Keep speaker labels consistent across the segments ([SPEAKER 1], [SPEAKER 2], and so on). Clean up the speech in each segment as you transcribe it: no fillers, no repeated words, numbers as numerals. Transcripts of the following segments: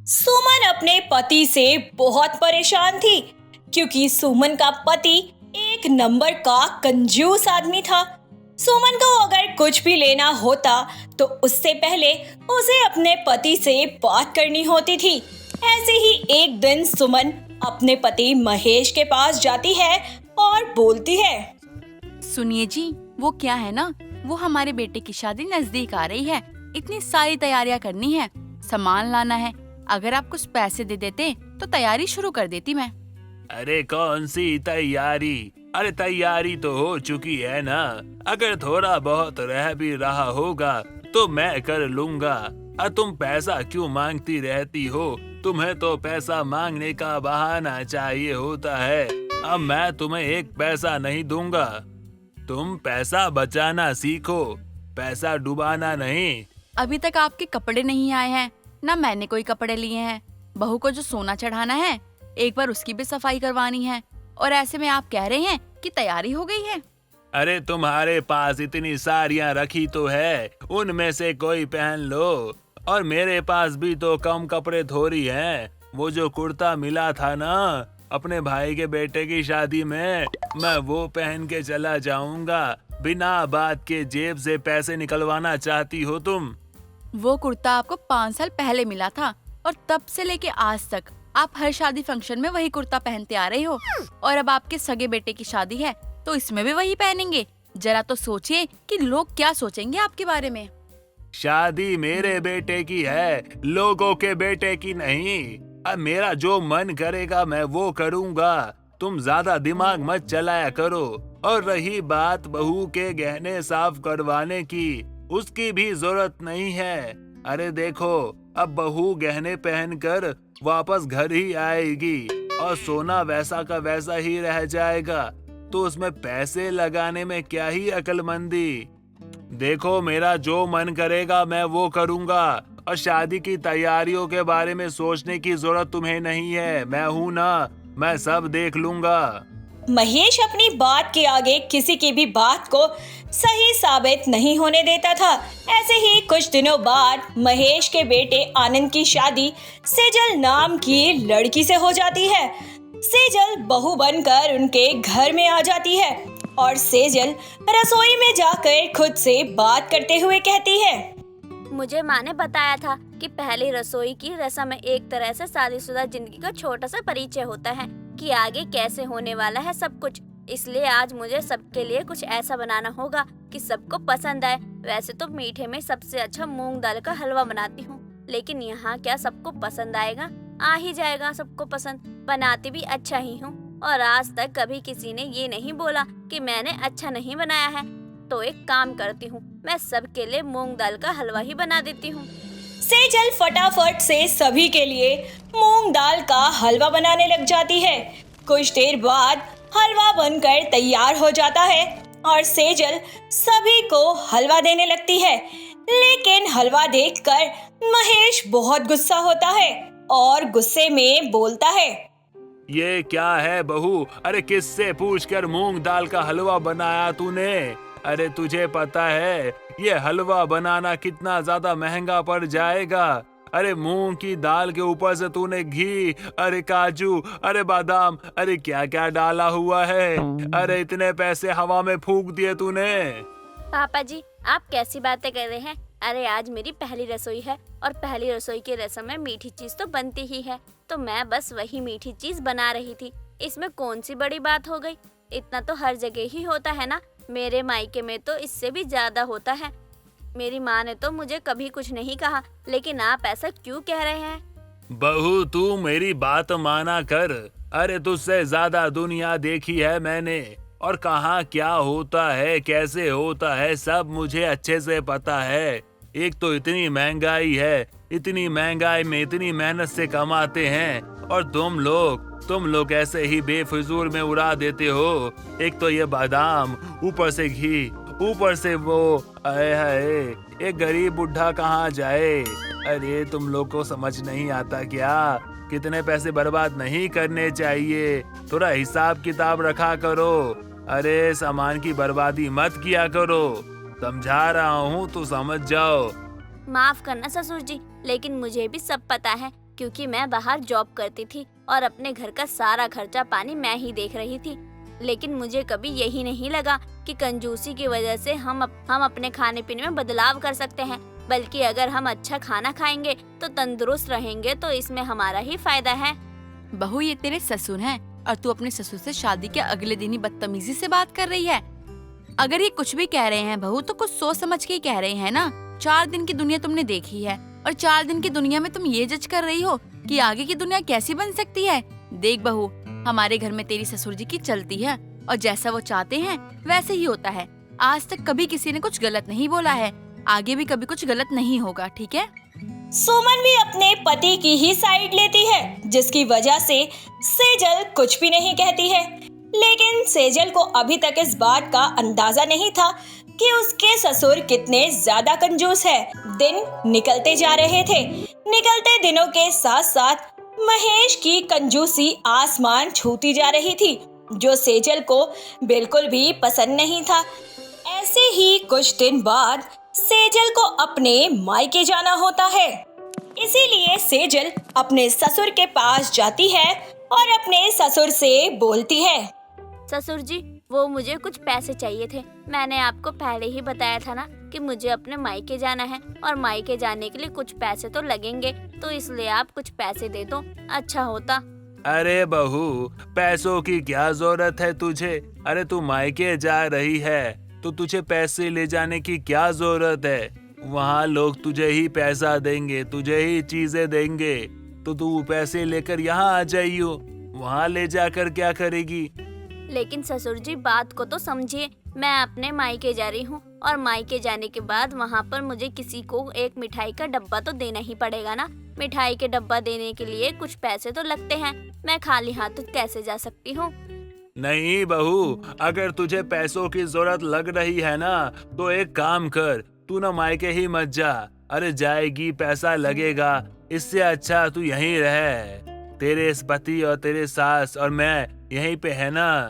[SPEAKER 1] सुमन अपने पति से बहुत परेशान थी क्योंकि सुमन का पति एक नंबर का कंजूस आदमी था। सुमन को अगर कुछ भी लेना होता तो उससे पहले उसे अपने पति से बात करनी होती थी। ऐसे ही एक दिन सुमन अपने पति महेश के पास जाती है और बोलती है,
[SPEAKER 2] सुनिए जी, वो क्या है ना, वो हमारे बेटे की शादी नजदीक आ रही है। इतनी सारी तैयारियां करनी है, सामान लाना है। अगर आप कुछ पैसे दे देते तो तैयारी शुरू कर देती मैं।
[SPEAKER 3] अरे कौन सी तैयारी? अरे तैयारी तो हो चुकी है ना। अगर थोड़ा बहुत रह भी रहा होगा तो मैं कर लूंगा। और तुम पैसा क्यों मांगती रहती हो? तुम्हें तो पैसा मांगने का बहाना चाहिए होता है। अब मैं तुम्हें एक पैसा नहीं दूंगा। तुम पैसा बचाना सीखो, पैसा डुबाना नहीं।
[SPEAKER 2] अभी तक आपके कपड़े नहीं आए हैं, ना मैंने कोई कपड़े लिए हैं। बहू को जो सोना चढ़ाना है, एक बार उसकी भी सफाई करवानी है। और ऐसे में आप कह रहे हैं कि तैयारी हो गई है।
[SPEAKER 3] अरे तुम्हारे पास इतनी साड़ियाँ रखी तो है, उनमें से कोई पहन लो। और मेरे पास भी तो कम कपड़े थोड़ी हैं। वो जो कुर्ता मिला था ना अपने भाई के बेटे की शादी में, मैं वो पहन के चला जाऊंगा। बिना बात के जेब से पैसे निकलवाना चाहती हो तुम?
[SPEAKER 2] वो कुर्ता आपको 5 साल पहले मिला था और तब से लेके आज तक आप हर शादी फंक्शन में वही कुर्ता पहनते आ रहे हो। और अब आपके सगे बेटे की शादी है तो इसमें भी वही पहनेंगे। जरा तो सोचिए कि लोग क्या सोचेंगे आपके बारे में।
[SPEAKER 3] शादी मेरे बेटे की है, लोगों के बेटे की नहीं। अब मेरा जो मन करेगा मैं वो करूंगा। तुम ज्यादा दिमाग मत चलाया करो। और रही बात बहू के गहने साफ करवाने की, उसकी भी जरूरत नहीं है। अरे देखो, अब बहू गहने पहनकर वापस घर ही आएगी और सोना वैसा का वैसा ही रह जाएगा। तो उसमें पैसे लगाने में क्या ही अक्लमंदी। देखो, मेरा जो मन करेगा मैं वो करूंगा। और शादी की तैयारियों के बारे में सोचने की जरूरत तुम्हें नहीं है। मैं हूं ना, मैं सब देख लूंगा।
[SPEAKER 1] महेश अपनी बात के आगे किसी की भी बात को सही साबित नहीं होने देता था। ऐसे ही कुछ दिनों बाद महेश के बेटे आनंद की शादी सेजल नाम की लड़की से हो जाती है। सेजल बहू बनकर उनके घर में आ जाती है और सेजल रसोई में जाकर खुद से बात करते हुए कहती है,
[SPEAKER 4] मुझे माँ ने बताया था कि पहली रसोई की रस्म में एक तरह से शादीशुदा जिंदगी का छोटा सा परिचय होता है कि आगे कैसे होने वाला है सब कुछ। इसलिए आज मुझे सबके लिए कुछ ऐसा बनाना होगा कि सबको पसंद आए। वैसे तो मीठे में सबसे अच्छा मूंग दाल का हलवा बनाती हूँ, लेकिन यहाँ क्या सबको पसंद आएगा? आ ही जाएगा सबको पसंद। बनाती भी अच्छा ही हूँ और आज तक कभी किसी ने ये नहीं बोला कि मैंने अच्छा नहीं बनाया है। तो एक काम करती हूँ, मैं सबके लिए मूंग दाल का हलवा ही बना देती हूँ।
[SPEAKER 1] सेजल फटाफट से सभी के लिए मूंग दाल का हलवा बनाने लग जाती है। कुछ देर बाद हलवा बनकर तैयार हो जाता है और सेजल सभी को हलवा देने लगती है। लेकिन हलवा देखकर महेश बहुत गुस्सा होता है और गुस्से में बोलता है,
[SPEAKER 3] ये क्या है बहू? अरे किससे पूछकर मूंग दाल का हलवा बनाया तूने? अरे तुझे पता है ये हलवा बनाना कितना ज्यादा महंगा पड़ जाएगा? अरे मूंग की दाल के ऊपर से तूने घी, अरे काजू, अरे बादाम, अरे क्या क्या डाला हुआ है। अरे इतने पैसे हवा में फूंक दिए तूने।
[SPEAKER 4] पापा जी, आप कैसी बातें कर रहे हैं? अरे आज मेरी पहली रसोई है और पहली रसोई की रस्म में मीठी चीज तो बनती ही है, तो मैं बस वही मीठी चीज बना रही थी। इसमें कौन सी बड़ी बात हो गई? इतना तो हर जगह ही होता है ना। मेरे मायके में तो इससे भी ज्यादा होता है। मेरी माँ ने तो मुझे कभी कुछ नहीं कहा, लेकिन आप ऐसा क्यों कह रहे हैं?
[SPEAKER 3] बहू तू मेरी बात माना कर। अरे तुझसे ज्यादा दुनिया देखी है मैंने, और कहाँ क्या होता है कैसे होता है सब मुझे अच्छे से पता है। एक तो इतनी महंगाई है, इतनी महंगाई में इतनी मेहनत से कमाते हैं और तुम लोग ऐसे ही बेफिजूल में उड़ा देते हो। एक तो ये बादाम, ऊपर से घी, ऊपर से वो, आए हाय, एक गरीब बुढ़ा कहाँ जाए। अरे तुम लोग को समझ नहीं आता क्या? कितने पैसे बर्बाद नहीं करने चाहिए। थोड़ा हिसाब किताब रखा करो। अरे सामान की बर्बादी मत किया करो। समझा रहा हूँ तो समझ जाओ।
[SPEAKER 4] माफ करना ससुर जी, लेकिन मुझे भी सब पता है। क्योंकि मैं बाहर जॉब करती थी और अपने घर का सारा खर्चा पानी मैं ही देख रही थी। लेकिन मुझे कभी यही नहीं लगा कि कंजूसी की वजह से हम अपने खाने पीने में बदलाव कर सकते हैं, बल्कि अगर हम अच्छा खाना खाएंगे तो तंदुरुस्त रहेंगे, तो इसमें हमारा ही फायदा है।
[SPEAKER 2] बहू, ये तेरे ससुर हैं और तू अपने ससुर से शादी के अगले दिन ही बदतमीजी से बात कर रही है। अगर ये कुछ भी कह रहे हैं बहू, तो कुछ सोच समझ के ही कह रहे हैं ना। 4 दिन की दुनिया तुमने देखी है और 4 दिन की दुनिया में तुम ये जज कर रही हो कि आगे की दुनिया कैसी बन सकती है। देख बहू, हमारे घर में तेरी ससुर जी की चलती है और जैसा वो चाहते हैं वैसे ही होता है। आज तक कभी किसी ने कुछ गलत नहीं बोला है, आगे भी कभी कुछ गलत नहीं होगा, ठीक है?
[SPEAKER 1] सुमन भी अपने पति की ही साइड लेती है, जिसकी वजह से सेजल कुछ भी नहीं कहती है। लेकिन सेजल को अभी तक इस बात का अंदाजा नहीं था कि उसके ससुर कितने ज्यादा कंजूस है। दिन निकलते जा रहे थे। निकलते दिनों के साथ साथ महेश की कंजूसी आसमान छूती जा रही थी, जो सेजल को बिल्कुल भी पसंद नहीं था। ऐसे ही कुछ दिन बाद सेजल को अपने मायके जाना होता है। इसीलिए सेजल अपने ससुर के पास जाती है और अपने ससुर से बोलती है।
[SPEAKER 4] ससुर जी, वो मुझे कुछ पैसे चाहिए थे। मैंने आपको पहले ही बताया था ना कि मुझे अपने मायके जाना है और मायके जाने के लिए कुछ पैसे तो लगेंगे, तो इसलिए आप कुछ पैसे दे दो, अच्छा होता।
[SPEAKER 3] अरे बहू, पैसों की क्या जरूरत है तुझे? अरे तू मायके जा रही है तो तुझे पैसे ले जाने की क्या जरूरत है? वहाँ लोग तुझे ही पैसा देंगे, तुझे ही चीजें देंगे, तो तू पैसे लेकर यहाँ आ जाइयो। वहाँ ले जाकर क्या करेगी?
[SPEAKER 4] लेकिन ससुर जी, बात को तो समझिए। मैं अपने मायके जा रही हूँ और मायके जाने के बाद वहाँ पर मुझे किसी को एक मिठाई का डब्बा तो देना ही पड़ेगा ना। मिठाई के डब्बा देने के लिए कुछ पैसे तो लगते हैं। मैं खाली हाथ कैसे जा सकती हूँ?
[SPEAKER 3] नहीं बहू, अगर तुझे पैसों की जरूरत लग रही है ना, तो एक काम कर, तू ना मायके ही मत जा। अरे जाएगी, पैसा लगेगा, इससे अच्छा तू यहीं रह। तेरे पति और तेरे सास और मैं यहीं पे है ना,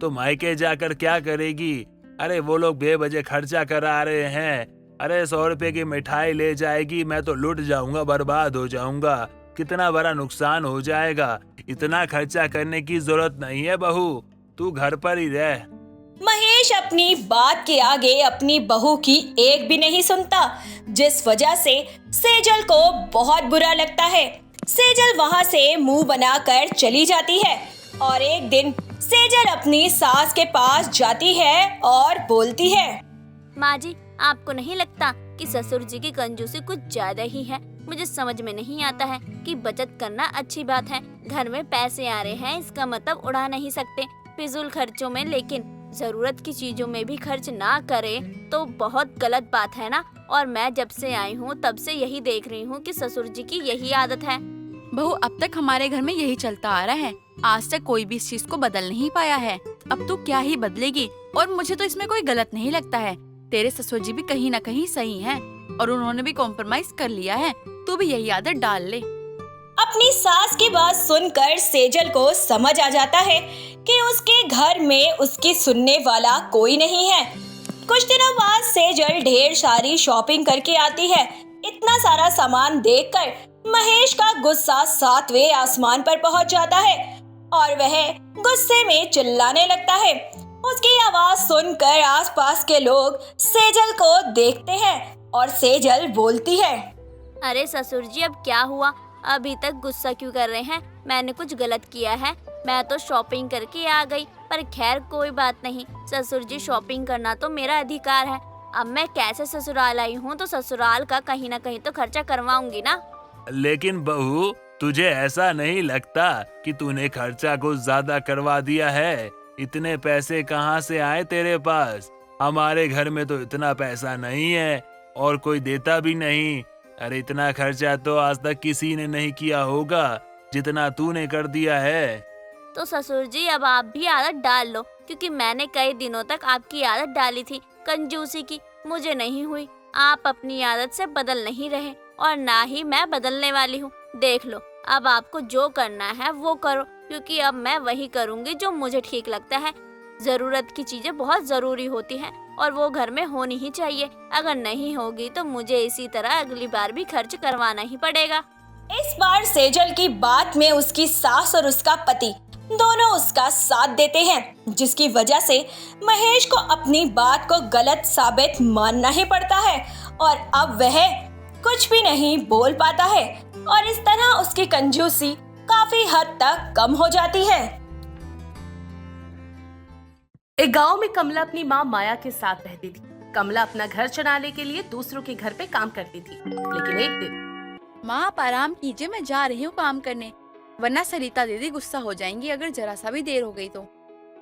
[SPEAKER 3] तो मायके जाकर क्या करेगी? अरे वो लोग बेवजह खर्चा करा रहे हैं। अरे 100 रुपए की मिठाई ले जाएगी, मैं तो लुट जाऊंगा, बर्बाद हो जाऊंगा, कितना बड़ा नुकसान हो जाएगा। इतना खर्चा करने की जरूरत नहीं है बहू, तू घर पर ही रह।
[SPEAKER 1] महेश अपनी बात के आगे अपनी बहू की एक भी नहीं सुनता, जिस वजह से सेजल को बहुत बुरा लगता है। सेजल वहाँ से मुंह बनाकर चली जाती है और एक दिन सेजल अपनी सास के पास जाती है और बोलती है।
[SPEAKER 4] माँ जी, आपको नहीं लगता कि ससुर जी की कंजूसी कुछ ज्यादा ही है? मुझे समझ में नहीं आता है कि बचत करना अच्छी बात है। घर में पैसे आ रहे हैं, इसका मतलब उड़ा नहीं सकते फिजूल खर्चों में, लेकिन जरूरत की चीजों में भी खर्च ना करे तो बहुत गलत बात है ना। और मैं जब से आई हूँ तब से यही देख रही हूँ कि ससुर जी की यही आदत है।
[SPEAKER 2] बहू, अब तक हमारे घर में यही चलता आ रहा है। आज तक कोई भी इस चीज को बदल नहीं पाया है। अब तू क्या ही बदलेगी? और मुझे तो इसमें कोई गलत नहीं लगता है। तेरे ससुर जी भी कहीं न कहीं सही हैं और उन्होंने भी कॉम्प्रोमाइज कर लिया है। तू भी यही आदत डाल ले।
[SPEAKER 1] अपनी सास की बात सुनकर सेजल को समझ आ जाता है कि उसके घर में उसकी सुनने वाला कोई नहीं है। कुछ दिनों बाद सेजल ढेर सारी शॉपिंग करके आती है। इतना सारा सामान देखकर महेश का गुस्सा 7वें आसमान पर पहुंच जाता है और वह गुस्से में चिल्लाने लगता है। उसकी आवाज सुनकर आसपास के लोग सेजल को देखते हैं और सेजल बोलती है।
[SPEAKER 4] अरे ससुर जी, अब क्या हुआ? अभी तक गुस्सा क्यों कर रहे हैं? मैंने कुछ गलत किया है? मैं तो शॉपिंग करके आ गई, पर खैर कोई बात नहीं। ससुर जी, शॉपिंग करना तो मेरा अधिकार है। अब मैं कैसे ससुराल आई हूँ तो ससुराल का कहीं ना कहीं तो खर्चा करवाऊंगी ना।
[SPEAKER 3] लेकिन बहू, तुझे ऐसा नहीं लगता कि तूने खर्चा कुछ ज्यादा करवा दिया है? इतने पैसे कहाँ से आए तेरे पास? हमारे घर में तो इतना पैसा नहीं है और कोई देता भी नहीं। अरे इतना खर्चा तो आज तक किसी ने नहीं किया होगा जितना तूने कर दिया है।
[SPEAKER 4] तो ससुर जी, अब आप भी आदत डाल लो, क्योंकि मैंने कई दिनों तक आपकी आदत डाली थी कंजूसी की, मुझे नहीं हुई। आप अपनी आदत से बदल नहीं रहे और ना ही मैं बदलने वाली हूँ। देख लो, अब आपको जो करना है वो करो, क्योंकि अब मैं वही करूँगी जो मुझे ठीक लगता है। जरूरत की चीजें बहुत जरूरी होती हैं और वो घर में होनी ही चाहिए। अगर नहीं होगी तो मुझे इसी तरह अगली बार भी खर्च करवाना ही पड़ेगा।
[SPEAKER 1] इस बार सेजल की बात में उसकी सास और उसका पति दोनों उसका साथ देते हैं, जिसकी वजह से महेश को अपनी बात को गलत साबित मानना ही पड़ता है और अब वह कुछ भी नहीं बोल पाता है और इस तरह उसकी कंजूसी काफी हद तक कम हो जाती है।
[SPEAKER 5] एक गांव में कमला अपनी माँ माया के साथ रहती थी। कमला अपना घर चलाने के लिए दूसरों के घर पे काम करती थी, लेकिन एक दिन
[SPEAKER 2] माँ आप आराम कीजिए, मैं जा रही हूँ काम करने, वरना सरिता दीदी गुस्सा हो जाएंगी अगर जरा सा भी देर हो गई तो।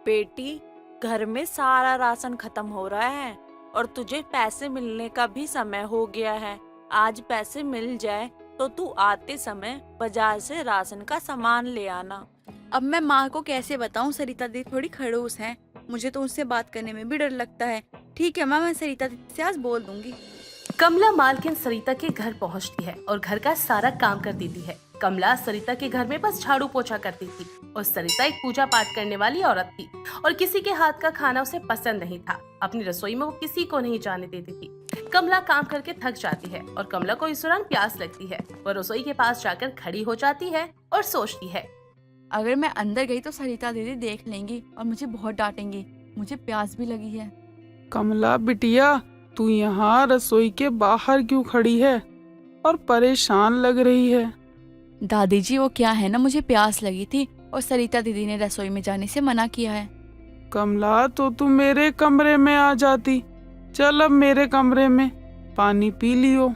[SPEAKER 6] बेटी, घर में सारा राशन खत्म हो रहा है और तुझे पैसे मिलने का भी समय हो गया है। आज पैसे मिल जाए तो तू आते समय बाजार से राशन का सामान ले आना।
[SPEAKER 2] अब मैं माँ को कैसे बताऊँ, सरिता दीदी थोड़ी खड़ूस हैं, मुझे तो उनसे बात करने में भी डर लगता है। ठीक है माँ, मैं सरिता दीदी से आज बोल दूंगी।
[SPEAKER 5] कमला मालकिन सरिता के घर पहुंचती है और घर का सारा काम कर देती है। कमला सरिता के घर में बस झाड़ू पोछा करती थी और सरिता एक पूजा पाठ करने वाली औरत थी और किसी के हाथ का खाना उसे पसंद नहीं था। अपनी रसोई में वो किसी को नहीं जाने देती थी। कमला काम करके थक जाती है और कमला को इस दौरान प्यास लगती है। वह रसोई के पास जाकर खड़ी हो जाती है और सोचती है,
[SPEAKER 2] अगर मैं अंदर गई तो सरिता दीदी देख लेंगी और मुझे बहुत डांटेंगी। मुझे प्यास भी लगी है।
[SPEAKER 7] कमला बिटिया, तू यहाँ रसोई के बाहर क्यों खड़ी है और परेशान लग रही है?
[SPEAKER 2] दादी जी वो क्या है ना, मुझे प्यास लगी थी और सरिता दीदी ने रसोई में जाने से मना किया है।
[SPEAKER 7] कमला, तो तू मेरे कमरे में आ जाती। चल अब मेरे कमरे में पानी पी लियो।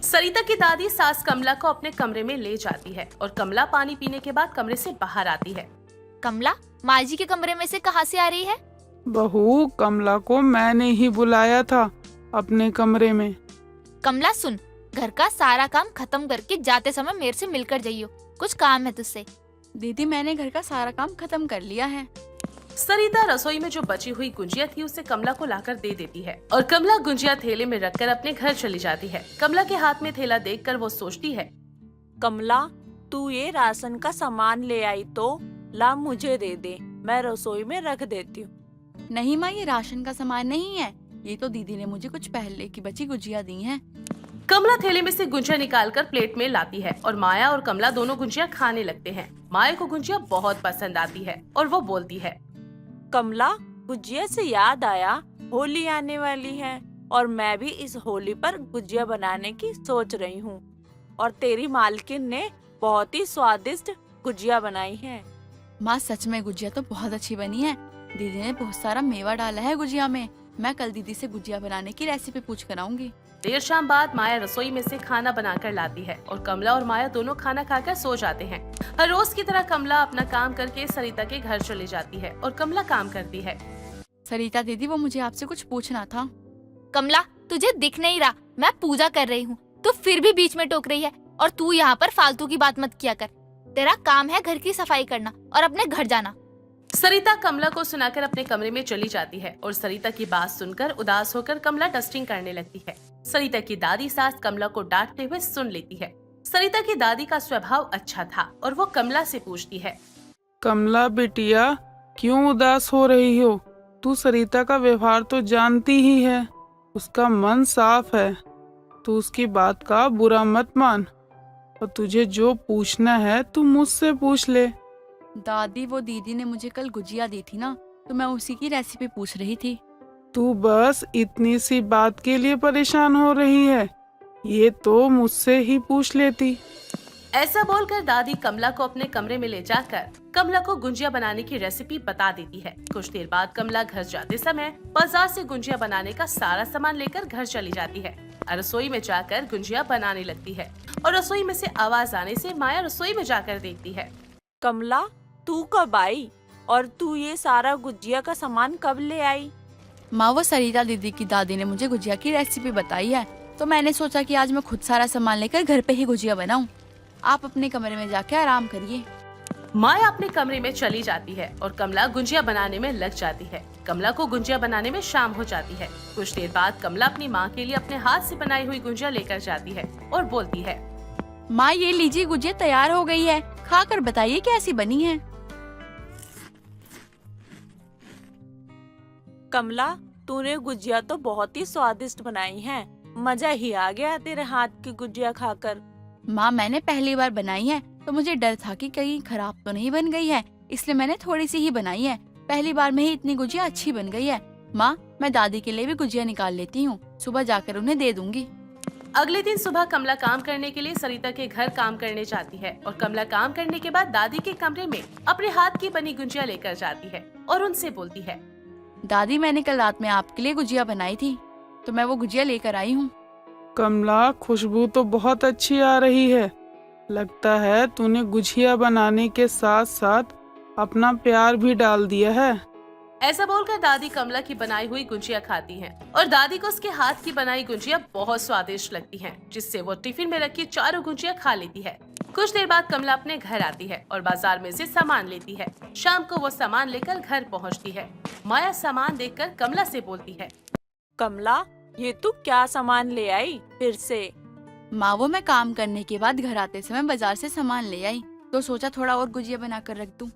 [SPEAKER 5] सरिता की दादी सास कमला को अपने कमरे में ले जाती है और कमला पानी पीने के बाद कमरे से बाहर आती है।
[SPEAKER 8] कमला, माँ जी के कमरे में से कहाँ से आ रही है?
[SPEAKER 7] बहू, कमला को मैंने ही बुलाया था अपने कमरे में।
[SPEAKER 8] कमला सुन, घर का सारा काम खत्म करके जाते समय मेरे से मिलकर जाइयो, कुछ काम है तुझसे।
[SPEAKER 2] दीदी मैंने घर का सारा काम खत्म कर लिया है।
[SPEAKER 5] सरिता रसोई में जो बची हुई गुंजिया थी उसे कमला को लाकर दे देती है और कमला गुंजिया थैले में रखकर अपने घर चली जाती है। कमला के हाथ में थैला देखकर वो सोचती है,
[SPEAKER 6] कमला, तू ये राशन का सामान ले आई तो ला मुझे दे दे, मैं रसोई में रख देती हूँ।
[SPEAKER 2] नहीं माँ, ये राशन का सामान नहीं है, ये तो दीदी ने मुझे कुछ पहले की बची गुजिया दी हैं।
[SPEAKER 5] कमला थैले में से गुंजिया निकालकर प्लेट में लाती है और माया और कमला दोनों गुंजिया खाने लगते हैं। माया को गुंजिया बहुत पसंद आती है और वो बोलती है,
[SPEAKER 6] कमला, गुजिया से याद आया, होली आने वाली है और मैं भी इस होली पर गुजिया बनाने की सोच रही हूँ और तेरी मालकिन ने बहुत ही स्वादिष्ट गुजिया बनाई है।
[SPEAKER 2] माँ सच में गुजिया तो बहुत अच्छी बनी है, दीदी ने बहुत सारा मेवा डाला है गुजिया में। मैं कल दीदी से गुजिया बनाने की रेसिपी पूछ कर आऊंगी।
[SPEAKER 5] देर शाम बाद माया रसोई में से खाना बनाकर लाती है और कमला और माया दोनों खाना खाकर सो जाते हैं। हर रोज की तरह कमला अपना काम करके सरिता के घर चली जाती है और कमला काम करती है।
[SPEAKER 2] सरिता दीदी, वो मुझे आपसे कुछ पूछना था।
[SPEAKER 8] कमला, तुझे दिख नहीं रहा मैं पूजा कर रही हूँ, तू फिर भी बीच में टोक रही है और तू यहाँ पर फालतू की बात मत किया कर। तेरा काम है घर की सफाई करना और अपने घर जाना।
[SPEAKER 5] सरिता कमला को सुनाकर अपने कमरे में चली जाती है और सरिता की बात सुनकर उदास होकर कमला डस्टिंग करने लगती है। सरिता की दादी सास कमला को डांटते हुए सुन लेती है। सरिता की दादी का स्वभाव अच्छा था और वो कमला से पूछती है,
[SPEAKER 7] कमला बिटिया, क्यों उदास हो रही हो? तू सरिता का व्यवहार तो जानती ही है, उसका मन साफ है। तू उसकी बात का बुरा मत मान और तुझे जो पूछना है तू मुझसे पूछ ले।
[SPEAKER 2] दादी, वो दीदी ने मुझे कल गुजिया दी थी ना, तो मैं उसी की रेसिपी पूछ रही थी।
[SPEAKER 7] तू बस इतनी सी बात के लिए परेशान हो रही है, ये तो मुझसे ही पूछ लेती।
[SPEAKER 5] ऐसा बोलकर दादी कमला को अपने कमरे में ले जाकर कमला को गुंजिया बनाने की रेसिपी बता देती है। कुछ देर बाद कमला घर जाते समय बाजार से गुंजिया बनाने का सारा सामान लेकर घर चली जाती है। रसोई में जाकर गुंजिया बनाने लगती है और रसोई में से आवाज आने से माया रसोई में जाकर देखती है।
[SPEAKER 6] कमला, तू कब आई और तू ये सारा गुजिया का सामान कब ले आई?
[SPEAKER 2] माँ, वो सरिता दीदी की दादी ने मुझे गुजिया की रेसिपी बताई है, तो मैंने सोचा कि आज मैं खुद सारा सामान लेकर घर पे ही गुजिया बनाऊं। आप अपने कमरे में जाके आराम करिए।
[SPEAKER 5] माया अपने कमरे में चली जाती है और कमला गुंजिया बनाने में लग जाती है। कमला को गुंजिया बनाने में शाम हो जाती है। कुछ देर बाद कमला अपनी माँ के लिए अपने हाथ से बनाई हुई गुंजिया लेकर जाती है और बोलती है,
[SPEAKER 2] माँ ये लीजिए, गुजिया तैयार हो गई है, खा कर बताइए कैसी बनी है।
[SPEAKER 6] कमला, तूने गुजिया तो बहुत ही स्वादिष्ट बनाई है, मजा ही आ गया तेरे हाथ की गुजिया खाकर।
[SPEAKER 2] माँ मैंने पहली बार बनाई है तो मुझे डर था कि कहीं खराब तो नहीं बन गई है, इसलिए मैंने थोड़ी सी ही बनाई है। पहली बार में ही इतनी गुजिया अच्छी बन गई है। माँ मैं दादी के लिए भी गुजिया निकाल लेती हूँ, सुबह जाकर उन्हें दे दूंगी।
[SPEAKER 5] अगले दिन सुबह कमला काम करने के लिए सरिता के घर काम करने जाती है और कमला काम करने के बाद दादी के कमरे में अपने हाथ की बनी गुजिया लेकर जाती है और उनसे बोलती है,
[SPEAKER 2] दादी मैंने कल रात में आपके लिए गुजिया बनाई थी तो मैं वो गुजिया लेकर आई हूँ।
[SPEAKER 7] कमला, खुशबू तो बहुत अच्छी आ रही है। लगता है तूने गुजिया बनाने के साथ साथ अपना प्यार भी डाल दिया है।
[SPEAKER 5] ऐसा बोलकर दादी कमला की बनाई हुई गुजिया खाती हैं और दादी को उसके हाथ की बनाई गुजिया बहुत स्वादिष्ट लगती हैं, जिससे वो टिफिन में रखी चारों गुजिया खा लेती है। कुछ देर बाद कमला अपने घर आती है और बाजार में से सामान लेती है। शाम को वो सामान लेकर घर पहुंचती है। माया सामान देखकर कमला से बोलती है,
[SPEAKER 6] कमला ये तू क्या सामान ले आई फिर से?
[SPEAKER 2] माँ वो मैं काम करने के बाद घर आते समय बाजार से सामान ले आई तो सोचा थोड़ा और गुजिया बना कर रख दूं।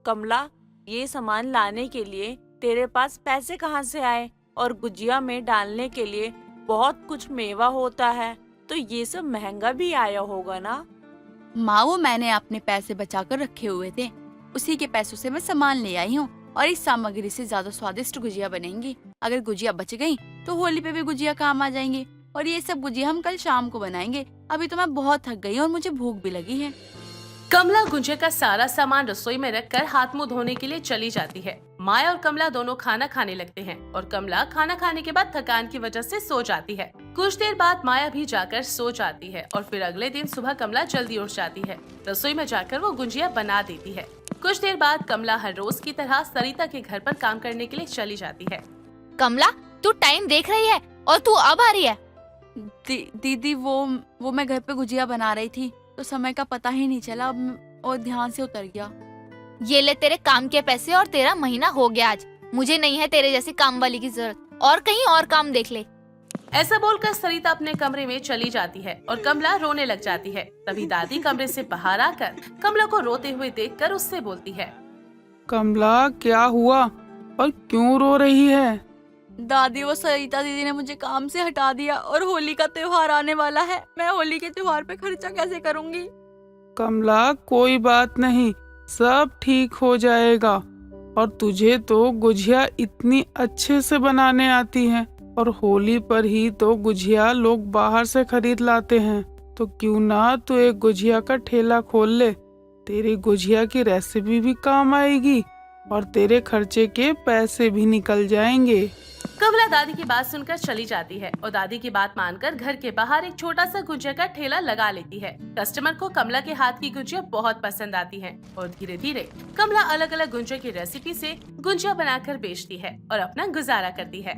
[SPEAKER 6] कमला ये सामान लाने के लिए तेरे पास पैसे कहाँ से आए? और गुजिया में डालने के लिए बहुत कुछ मेवा होता है, तो ये सब महंगा भी आया होगा ना?
[SPEAKER 2] माँ वो मैंने अपने पैसे बचाकर रखे हुए थे, उसी के पैसों से मैं सामान ले आई हूँ और इस सामग्री से ज्यादा स्वादिष्ट गुजिया बनेंगी। अगर गुजिया बच गई तो होली पे भी गुजिया काम आ जाएंगी और ये सब गुजिया हम कल शाम को बनाएंगे। अभी तो मैं बहुत थक गई और मुझे भूख भी लगी है।
[SPEAKER 5] कमला गुजिया का सारा सामान रसोई में रखकर हाथ मुंह धोने के लिए चली जाती है। माया और कमला दोनों खाना खाने लगते हैं और कमला खाना खाने के बाद थकान की वजह से सो जाती है। कुछ देर बाद माया भी जाकर सो जाती है और फिर अगले दिन सुबह कमला जल्दी उठ जाती है। रसोई में जाकर वो गुजिया बना देती है। कुछ देर बाद कमला हर रोज की तरह सरिता के घर पर काम करने के लिए चली जाती है।
[SPEAKER 8] कमला तू टाइम देख रही है और तू अब आ रही है?
[SPEAKER 2] दीदी वो मैं घर पे गुजिया बना रही थी तो समय का पता ही नहीं चला और ध्यान से उतर गया।
[SPEAKER 8] ये ले तेरे काम के पैसे और तेरा महीना हो गया आज। मुझे नहीं है तेरे जैसी काम वाली की जरूरत, और कहीं और काम देख ले।
[SPEAKER 5] ऐसा बोलकर सरिता अपने कमरे में चली जाती है और कमला रोने लग जाती है। तभी दादी कमरे से बाहर आकर कमला को रोते हुए देखकर उससे बोलती है,
[SPEAKER 7] कमला क्या हुआ और क्यों रो रही है?
[SPEAKER 2] दादी वो सरिता दीदी ने मुझे काम से हटा दिया और होली का त्योहार आने वाला है। मैं होली के त्योहार पे खर्चा कैसे करूंगी?
[SPEAKER 7] कमला कोई बात नहीं, सब ठीक हो जाएगा। और तुझे तो गुजिया इतनी अच्छे से बनाने आती है और होली पर ही तो गुजिया लोग बाहर से खरीद लाते हैं, तो क्यों ना तू एक गुजिया का ठेला खोल ले। तेरी गुजिया की रेसिपी भी काम आएगी और तेरे खर्चे के पैसे भी निकल जाएंगे।
[SPEAKER 5] कमला दादी की बात सुनकर चली जाती है और दादी की बात मानकर घर के बाहर एक छोटा सा गुजिया का ठेला लगा लेती है। कस्टमर को कमला के हाथ की गुजिया बहुत पसंद आती है और धीरे धीरे कमला अलग अलग गुजिया की रेसिपी से गुजिया बनाकर बेचती है और अपना गुजारा करती है।